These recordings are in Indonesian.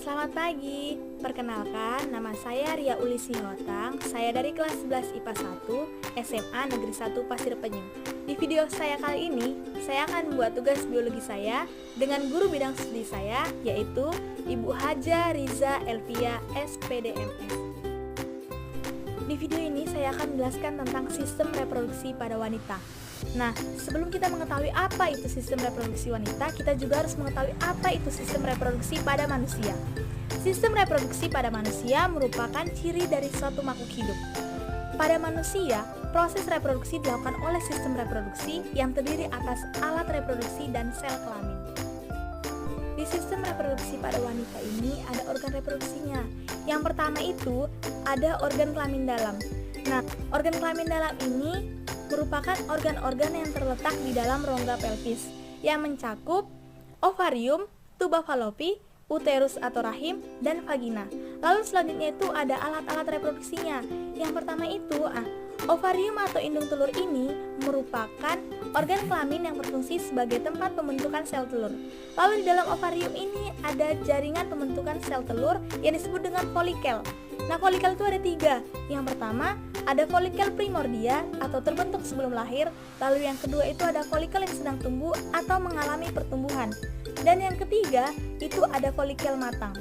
Selamat pagi, perkenalkan nama saya Ria Ulisi Hotang. Saya dari kelas 11 IPA 1 SMA Negeri 1 Pasir Penyu. Di video saya kali ini, saya akan membuat tugas biologi saya dengan guru bidang studi saya, yaitu Ibu Haja Riza Elvia SPDMS. Di video ini saya akan menjelaskan tentang sistem reproduksi pada wanita. Nah, sebelum kita mengetahui apa itu sistem reproduksi wanita, kita juga harus mengetahui apa itu sistem reproduksi pada manusia. Sistem reproduksi pada manusia merupakan ciri dari suatu makhluk hidup. Pada manusia, proses reproduksi dilakukan oleh sistem reproduksi yang terdiri atas alat reproduksi dan sel kelamin. Di sistem reproduksi pada wanita ini ada organ reproduksinya. Yang pertama itu ada organ kelamin dalam. Nah, organ kelamin dalam ini merupakan organ-organ yang terletak di dalam rongga pelvis yang mencakup ovarium, tuba fallopi, uterus atau rahim, dan vagina. Lalu selanjutnya itu ada alat-alat reproduksinya. Yang pertama itu ovarium atau indung telur ini merupakan organ kelamin yang berfungsi sebagai tempat pembentukan sel telur. Lalu di dalam ovarium ini ada jaringan pembentukan sel telur yang disebut dengan folikel. Nah, folikel itu ada 3. Yang pertama ada folikel primordia atau terbentuk sebelum lahir. Lalu yang kedua itu ada folikel yang sedang tumbuh atau mengalami pertumbuhan. Dan yang ketiga itu ada folikel matang.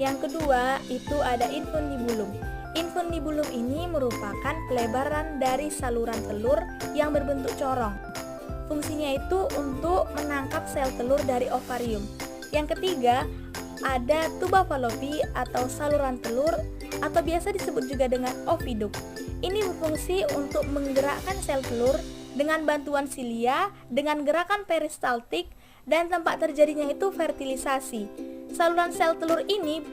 Yang kedua itu ada infundibulum. Infundibulum ini merupakan pelebaran dari saluran telur yang berbentuk corong. Fungsinya itu untuk menangkap sel telur dari ovarium. Yang ketiga ada tuba fallopi atau saluran telur atau biasa disebut juga dengan oviduk. Ini berfungsi untuk menggerakkan sel telur dengan bantuan silia dengan gerakan peristaltik dan tempat terjadinya itu fertilisasi. Saluran sel telur ini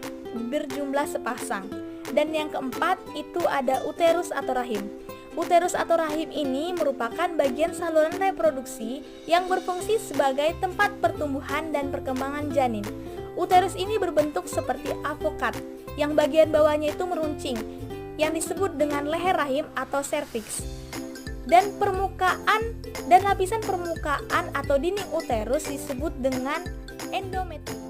berjumlah sepasang. Dan yang keempat itu ada uterus atau rahim. Uterus atau rahim ini merupakan bagian saluran reproduksi yang berfungsi sebagai tempat pertumbuhan dan perkembangan janin. Uterus ini berbentuk seperti avokat, yang bagian bawahnya itu meruncing, yang disebut dengan leher rahim atau serviks. Dan lapisan permukaan atau dinding uterus disebut dengan endometrium.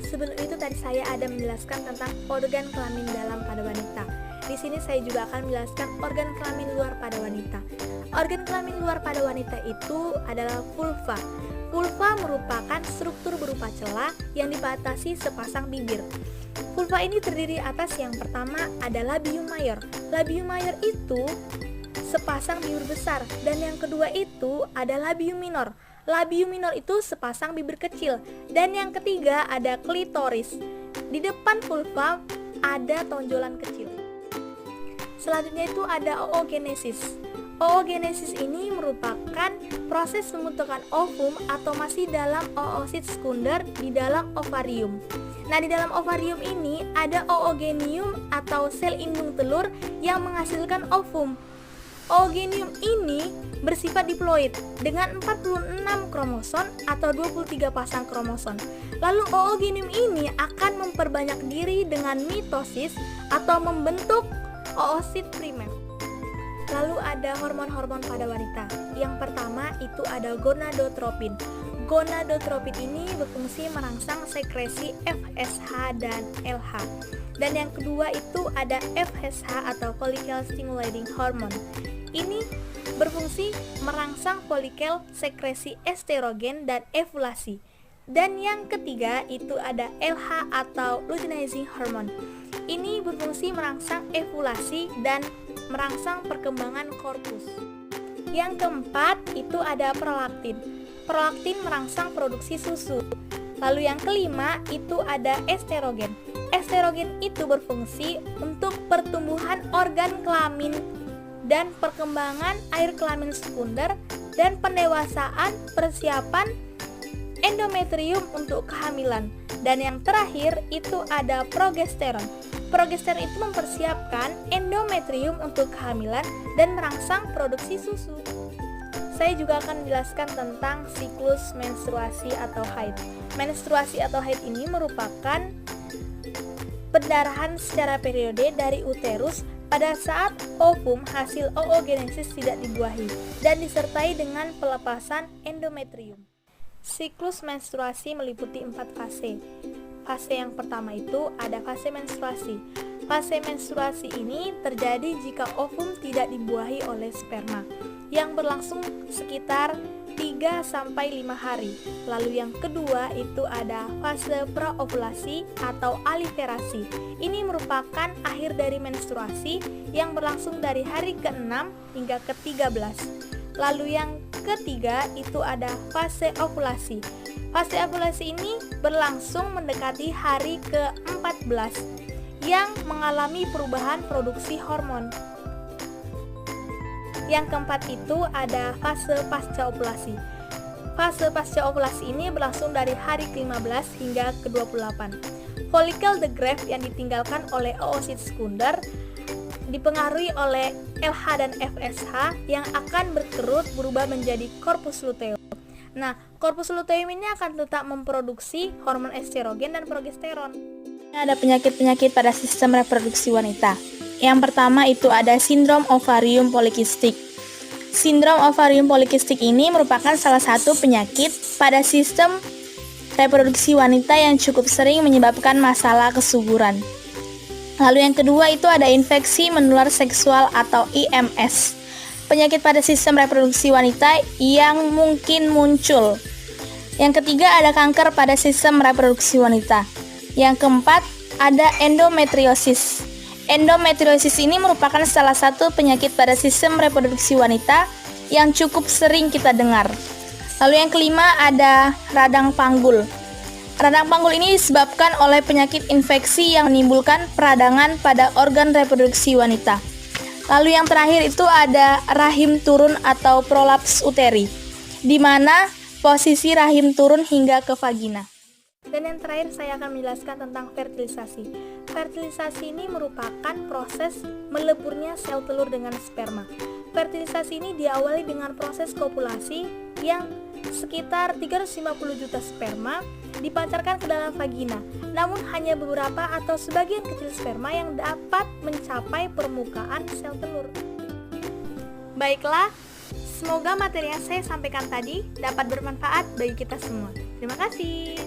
Sebelum itu tadi saya ada menjelaskan tentang organ kelamin dalam pada wanita. Di sini saya juga akan menjelaskan organ kelamin luar pada wanita. Organ kelamin luar pada wanita itu adalah vulva. Vulva merupakan struktur berupa celah yang dibatasi sepasang bibir. Vulva ini terdiri atas yang pertama ada labium mayor. Labium mayor itu sepasang bibir besar, dan yang kedua itu ada labium minor. Labium minor itu sepasang bibir kecil, dan yang ketiga ada klitoris. Di depan vulva ada tonjolan kecil. Selanjutnya itu ada oogenesis. Oogenesis ini merupakan proses pembentukan ovum atau masih dalam oosit sekunder di dalam ovarium. Nah, di dalam ovarium ini ada oogenium atau sel indung telur yang menghasilkan ovum. Oogenium ini bersifat diploid dengan 46 kromosom atau 23 pasang kromosom. Lalu oogenium ini akan memperbanyak diri dengan mitosis atau membentuk oosit primer. Lalu ada hormon-hormon pada wanita. Yang pertama itu ada gonadotropin. Gonadotropin ini berfungsi merangsang sekresi FSH dan LH. Dan yang kedua itu ada FSH atau follicle stimulating hormone. Ini berfungsi merangsang folikel sekresi estrogen dan ovulasi. Dan yang ketiga itu ada LH atau luteinizing hormone. Ini berfungsi merangsang ovulasi dan merangsang perkembangan korpus. Yang keempat itu ada prolaktin. Prolaktin merangsang produksi susu. Lalu yang kelima itu ada estrogen. Estrogen itu berfungsi untuk pertumbuhan organ kelamin dan perkembangan air kelamin sekunder dan pendewasaan persiapan endometrium untuk kehamilan. Dan yang terakhir itu ada progesteron. Progesteron itu mempersiapkan endometrium untuk kehamilan dan merangsang produksi susu. Saya juga akan menjelaskan tentang siklus menstruasi atau haid. Menstruasi atau haid ini merupakan pendarahan secara periode dari uterus pada saat ovum hasil oogenesis tidak dibuahi dan disertai dengan pelepasan endometrium. Siklus menstruasi meliputi 4 fase. Fase yang pertama itu ada fase menstruasi. Fase menstruasi ini terjadi jika ovum tidak dibuahi oleh sperma, yang berlangsung sekitar 3-5 hari. Lalu yang kedua itu ada fase praovulasi atau aliverasi. Ini merupakan akhir dari menstruasi yang berlangsung dari hari ke-6 hingga ke-13. Lalu yang ketiga itu ada fase ovulasi. Fase ovulasi ini berlangsung mendekati hari ke-14 yang mengalami perubahan produksi hormon. Yang keempat itu ada fase pasca ovulasi. Fase pasca ovulasi ini berlangsung dari hari ke-15 hingga ke-28. Follicle the graft yang ditinggalkan oleh oosit sekunder dipengaruhi oleh LH dan FSH yang akan berkerut berubah menjadi corpus luteum. Nah, corpus luteum ini akan tetap memproduksi hormon estrogen dan progesteron. Ada penyakit-penyakit pada sistem reproduksi wanita. Yang pertama itu ada sindrom ovarium polikistik. Sindrom ovarium polikistik ini merupakan salah satu penyakit pada sistem reproduksi wanita yang cukup sering menyebabkan masalah kesuburan. Lalu yang kedua itu ada infeksi menular seksual atau IMS. Penyakit pada sistem reproduksi wanita yang mungkin muncul. Yang ketiga ada kanker pada sistem reproduksi wanita. Yang keempat ada endometriosis. Endometriosis ini merupakan salah satu penyakit pada sistem reproduksi wanita yang cukup sering kita dengar. Lalu yang kelima ada radang panggul. Radang panggul ini disebabkan oleh penyakit infeksi yang menimbulkan peradangan pada organ reproduksi wanita. Lalu yang terakhir itu ada rahim turun atau prolaps uteri, di mana posisi rahim turun hingga ke vagina. Dan yang terakhir saya akan menjelaskan tentang fertilisasi. Fertilisasi ini merupakan proses meleburnya sel telur dengan sperma. Fertilisasi ini diawali dengan proses kopulasi yang sekitar 350 juta sperma dipancarkan ke dalam vagina. Namun hanya beberapa atau sebagian kecil sperma yang dapat mencapai permukaan sel telur. Baiklah, semoga materi yang saya sampaikan tadi dapat bermanfaat bagi kita semua. Terima kasih.